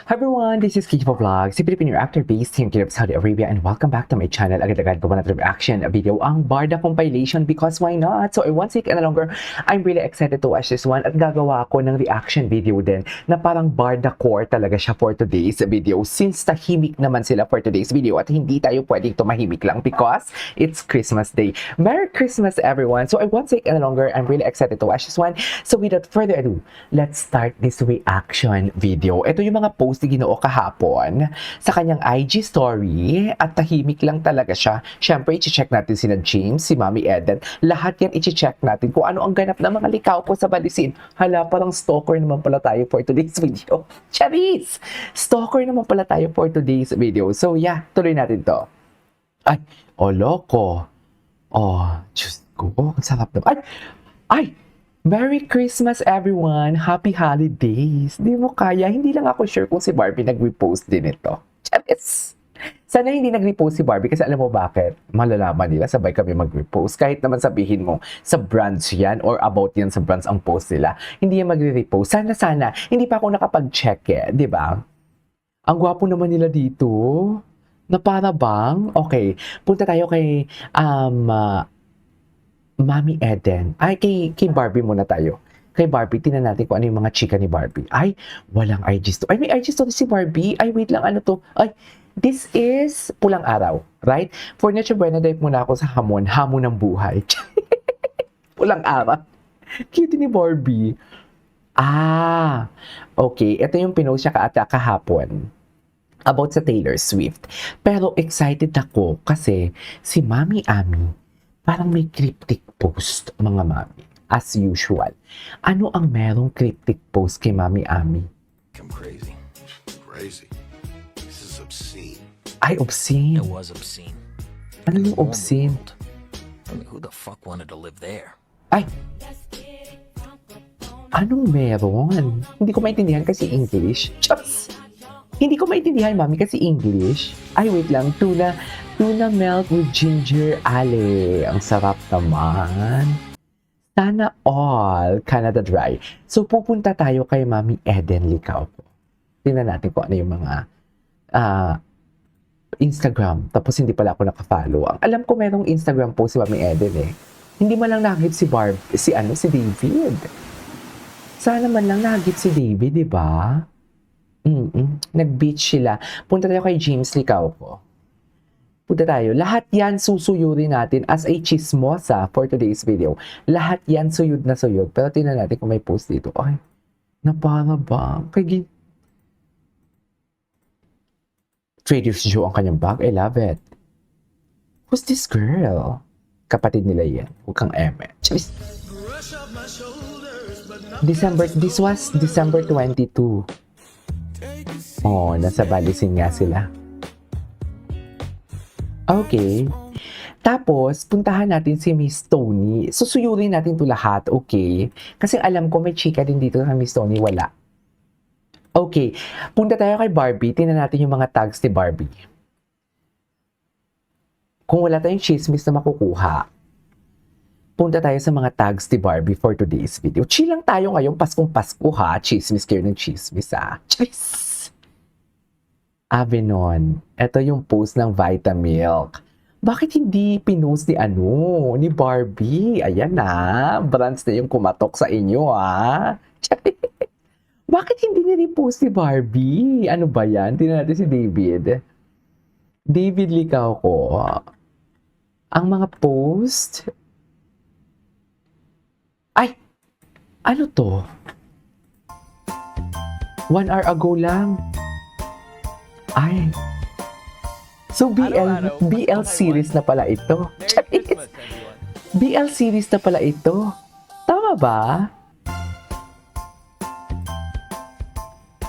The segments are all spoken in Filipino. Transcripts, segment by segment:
Hi everyone, this is Kiko Vlog, si Filipino actor based here in Saudi Arabia, and welcome back to my channel. Agad-agad gawa natin reaction video ang Barda compilation because why not? So I won't take any longer. I'm really excited to watch this one at gagawa ako ng reaction video din na parang Barda core talaga siya for today's video since tahimik naman sila for today's video at hindi tayo pwedeng tumahimik lang because it's Christmas Day. Merry Christmas everyone! So I won't take any longer. I'm really excited to watch this one. So without further ado, let's start this reaction video. Ito yung mga post ni Ginoo kahapon sa kanyang IG story at tahimik lang talaga siya. Siyempre, i-check natin sina James, si Mami Eden. Lahat yan i-check natin kung ano ang ganap ng mga likaw po sa balisin. Hala, parang stalker naman pala tayo for today's video. Charis! Stalker naman pala tayo for today's video. So yeah, tuloy natin to. Ay, loko. Diyos ko, ang sarap naman. Ay! Merry Christmas everyone! Happy holidays! Di mo kaya, hindi lang ako sure kung si Barbie nag-repost din ito. Charis! Sana hindi nag-repost si Barbie kasi alam mo bakit? Malalaman nila, sabay kami mag-repost. Kahit naman sabihin mo, sa brands yan or about yan sa brands ang post nila. Hindi yan magre-repost. Sana, hindi pa ako nakapag-check di ba? Ang gwapo naman nila dito. Na para bang? Okay, punta tayo kay Mami Eden. Ay, kay Barbie muna tayo. Kay Barbie, tingnan natin kung ano yung mga chika ni Barbie. Ay, walang IG story. Ay, may IG story si Barbie. Ay, wait lang, ano to? Ay, this is Pulang Araw, right? For Nature Buena, dive muna ako sa hamon ng buhay. Pulang Araw. Cute ni Barbie. Okay. Ito yung pinost siya kahapon about sa Taylor Swift. Pero excited ako kasi si Mami Ami parang may cryptic post, mga mami. As usual. Ano ang merong cryptic post kay Mami Ami? I'm crazy. Crazy. This is obscene. Ay, obscene. It was obscene. Ano yung obscene? I mean, who the fuck wanted to live there? Ay! Anong meron? Hindi ko maintindihan kasi English. Just! Hindi ko maintindihan, Mami, kasi English. Ay, wait lang. Tuna melt with ginger ale. Ang sarap naman. Sana all Canada Dry. So, pupunta tayo kay Mami Eden Licao. Tingnan natin kung ano yung mga Instagram. Tapos, hindi pala ako nakafollow. Ang alam ko merong Instagram post si Mami Eden Hindi man lang nakagip si David. Sana man lang nakagip si David, di ba? Nag-beach sila. Punta tayo kay James Licao ko. Punta tayo. Lahat yan susuyurin natin as a chismosa for today's video. Lahat yan suyod na suyod. Pero tingnan natin kung may post dito. Ay, na para ba? Trader's Joe ang kanyang bag. I love it. Who's this girl? Kapatid nila yan. Huwag kang eme. This was December 22. Nasa balisin nga sila. Okay. Tapos, puntahan natin si Miss Tony. Susuyurin natin ito lahat, okay? Kasi alam ko may chika din dito sa Miss Tony, wala. Okay. Punta tayo kay Barbie. Tingnan natin yung mga tags ni Barbie. Kung wala tayong chismis na makukuha, punta tayo sa mga tags ni Barbie for today's video. Chill lang tayo ngayon, Paskong Pasko ha. Chismis kayo ng chismis ha. Cheers! Avenon. Ito yung post ng Vitamilk. Bakit hindi pinost ni Barbie? Ayan na. Brands na yung kumatok sa inyo, ha? Bakit hindi ni-repost ni Barbie? Ano ba yan? Tingnan natin si David. David Licao ko. Ang mga post. Ay! Ano to? 1 hour ago lang. Ay. So, BL series na pala ito. BL series na pala ito. Tama ba?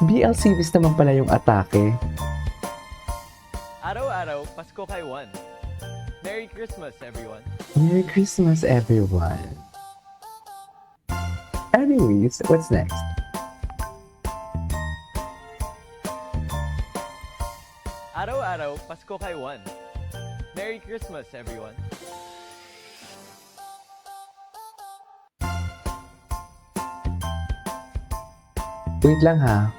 BL series naman pala yung atake. Araw-araw, Pasko kay Juan. Merry Christmas, everyone. Merry Christmas, everyone. Anyways, what's next? Araw-araw, Pasko kay Juan. Merry Christmas, everyone. Wait lang ha.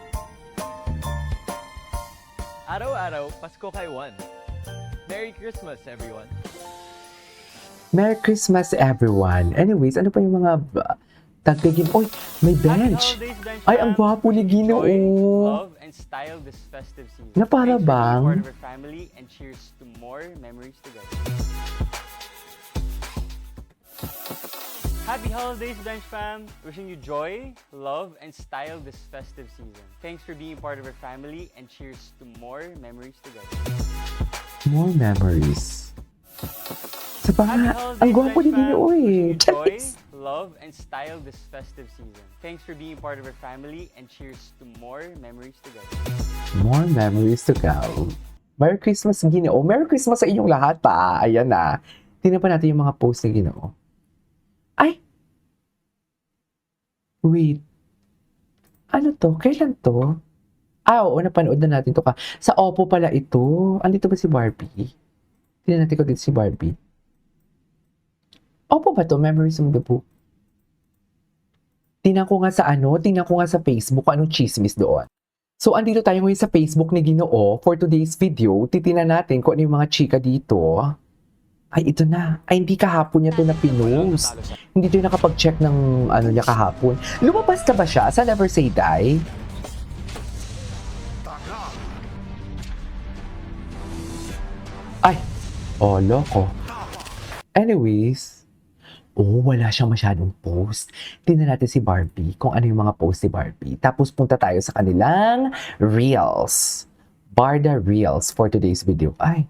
Araw-araw, Pasko kay Juan. Merry Christmas, everyone. Merry Christmas, everyone. Anyways, ano pa yung mga tagtigin? Oy, may bench. Happy holidays, Bench Ay, fam. ang gwapo ni Ginoo. Enjoy, love, and style this festive season. Na para Thanks for being bang? part of our family and cheers to more memories together. Happy holidays, Bench fam. Wishing you joy, love, and style this festive season. Thanks for being part of our family and cheers to more memories together. More memories. Sa pa, Happy holidays, ang gwapo ni Bench fam. Ginoo eh. Wishing you joy, Charis. love, and style this festive season. Thanks for being part of our family and cheers to more memories together. More memories to go. Merry Christmas, Ginoo. Merry Christmas sa inyong lahat pa. Ayan na. Tingnan pa natin yung mga post ni Ginoo. Ay! Wait. Ano to? Kailan to? Ah, oo, napanood na natin to ka. Sa Oppo pala ito. Andito ba si Barbie? Tingnan natin ko dito si Barbie. Oppo ba to? Memories of the Book. Tingnan ko nga sa Facebook kung anong chismis doon. So, andito tayo ngayon sa Facebook ni Ginoo. For today's video, titingnan natin kung ano yung mga chika dito. Ay, ito na. Ay, hindi kahapon niya to na pinost. Hindi tayo nakapag-check ng ano niya kahapon. Lumabas na ba siya sa Never Say Die? Ay, oh, loko. Anyways, wala siyang masyadong post. Tingnan natin si Barbie, kung ano yung mga post ni Barbie. Tapos punta tayo sa kanilang Reels. Barda Reels for today's video. Ay,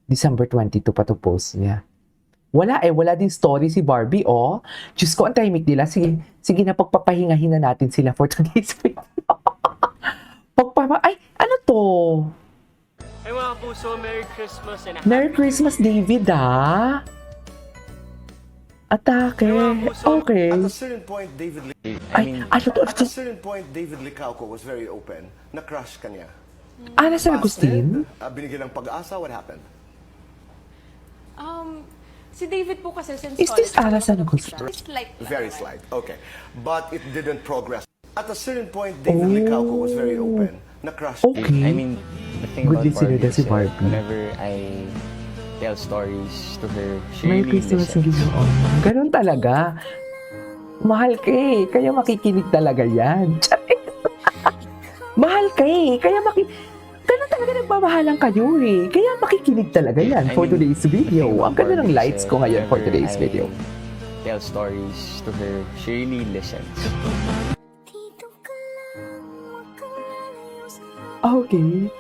December 22 pa to post niya. Wala din story si Barbie, oh. Diyos ko, ang tahimik nila. Sige na, pagpapahingahin na natin sila for today's video. Ay, ano to? Hey mga puso, Merry Christmas and Merry Christmas, David, ah. Atake. Okay. At a certain point, David Ay, ano to? At a certain point, David Licauco was very open. Na-crush ka niya. Ana San Agustin? Binigyan ng pag-asa, what happened? Si David po kasi since Is this Ana San Agustin? Slight lang Very naman. slight. Okay. But it didn't progress. At a certain point, David Licauco was very open. Na-crush Okay. I mean, the thing Good about listener Barbie na si is, Barbie. whenever I tell stories to her, she Merry really Christmas, listens. Ginoo. Ganun talaga. Mahal ka eh. Kaya makikinig talaga yan. Mahal ka eh. Kaya ganun talaga nagmamahalan kayo eh. Kaya makikinig talaga yan I for mean, today's the thing video. about Ang ganda ng Barbie is, lights ko ngayon for whenever today's I video. tell stories to her, she really listens. Okay.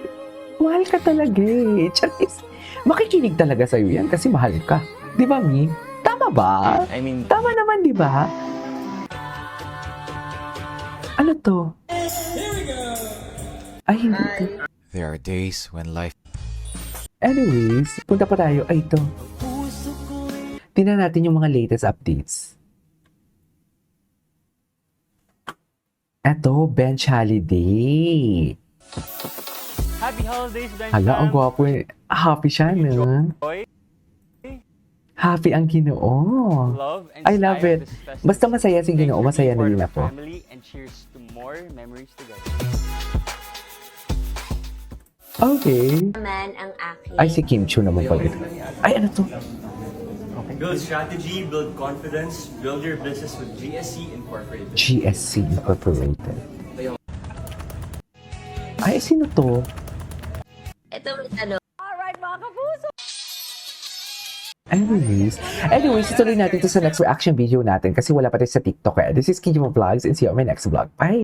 Mahal ka talaga eh. Charis. Makikinig talaga sa'yo yan kasi mahal ka. Di ba, Mi? Tama ba? I mean, Tama naman, di ba? Ano to? Ay, hindi to. There are days when life Anyways, punta pa tayo. Ay, ito. Tingnan natin yung mga latest updates. Eto, Bench Holiday. Happy holidays, Bench Hala, ang fam. gwapo eh. Happy siya, no? Joy, Happy ang Ginoo. love, and I love style it. this festive Basta masaya si season. Ginoo, Thanks for masaya being na part din of ako. our family and cheers to more memories together. Okay. Naman ang aking Ay, si Kim Chu naman pala. Ay, ano to? Build strategy, build confidence, build your business with GSC Incorporated. GSC Incorporated. Ay, sino to? ito ano Anyways, ituloy natin to sa next reaction video natin kasi wala pa tayo sa TikTok eh. This is Kijimo Vlogs and see you on my next vlog. Bye!